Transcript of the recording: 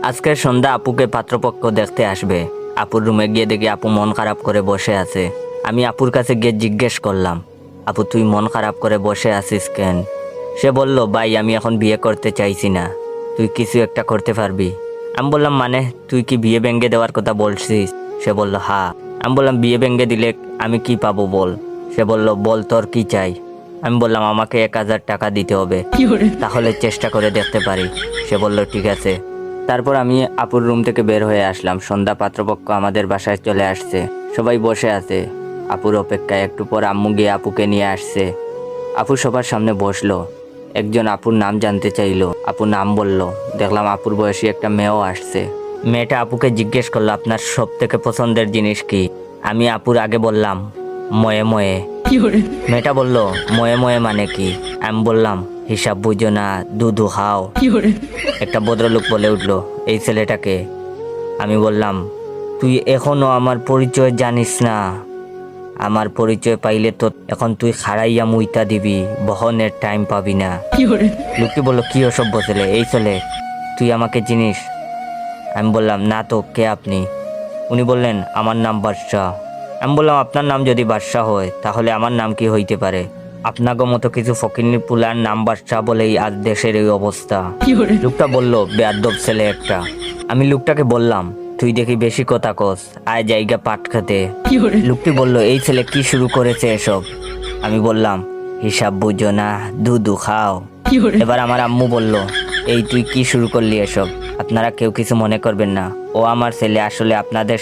আজকের সন্ধ্যা আপুকে পাত্রপক্ষ দেখতে আসবে। আপুর রুমে গিয়ে দেখি আপু মন খারাপ করে বসে আছে। আমি আপুর কাছে গিয়ে জিজ্ঞেস করলাম, আপু তুই মন খারাপ করে বসে আছিস কেন? সে বলল, ভাই আমি এখন বিয়ে করতে চাইছি না, তুই কিছু একটা করতে পারবি? আমি বললাম, মানে তুই কি বিয়ে ভেঙে দেওয়ার কথা বলছিস? সে বলল, হ্যাঁ। আমি বললাম, বিয়ে ভেঙে দিলে আমি কি পাবো বল? সে বলল, বল তোর কি চাই? আমি বললাম, আমাকে 1000 টাকা দিতে হবে, তাহলে চেষ্টা করে দেখতে পারি। সে বলল, ঠিক আছে। তারপর আমি আপুর রুম থেকে বের হয়ে আসলাম। সন্ধ্যা পাত্রপক্ষ আমাদের বাসায় চলে আসছে, সবাই বসে আছে আপুর অপেক্ষায়। একটু পর আম্মু গিয়ে আপুকে নিয়ে আসছে। আপু সবার সামনে বসলো। একজন আপুর নাম জানতে চাইলো, আপু নাম বলল। দেখলাম আপুর বয়সী একটা মেয়েও আসছে। মেয়েটা আপুকে জিজ্ঞেস করলো, আপনার সব থেকে পছন্দের জিনিস কি? আমি আপুর আগে বললাম, ময়ে ময়ে। মেয়েটা বলল, ময়ে ময়ে মানে কি? আমি বললাম, হিসাব বুঝো না, দুধু খাও। একটা ভদ্রলোক বলে উঠলো, এই ছেলেটাকে? আমি বললাম, তুই এখনো আমার পরিচয় জানিস না? আমার পরিচয় পাইলে তো এখন তুই খাড়াইয়া মুইতা দিবি, বহনের টাইম পাবি না। লোকটি বলল, কি অসভ্য ছেলে, এই ছেলে তুই আমাকে চিনিস? আমি বললাম, না তো, কে আপনি? উনি বললেন, আমার নাম বাদশাহ। আমি বললাম, আপনার নাম যদি বাদশাহ হয় তাহলে আমার নাম কি হইতে পারে? আপনাকে মতো কিছু ফকিন্নি পুলার নাম বাদশাহ বলেই আজ দেশের এই অবস্থা। লোকটা বলল, বেয়াদব ছেলে একটা। আমি লোকটাকে বললাম, তুই দেখি বেশি কথা কস, আয় জায়গা পাট খেতে। লোকটি বলল, এই ছেলে কি শুরু করেছে এসব? আমি বললাম, হিসাব বুঝো না, দুধু খাও। এবার আমার আম্মু বলল, এই তুই কি শুরু করলি এসব? আপনারা কেউ কিছু মনে করবেন না, ও আমার ছেলে, আসলে আপনাদের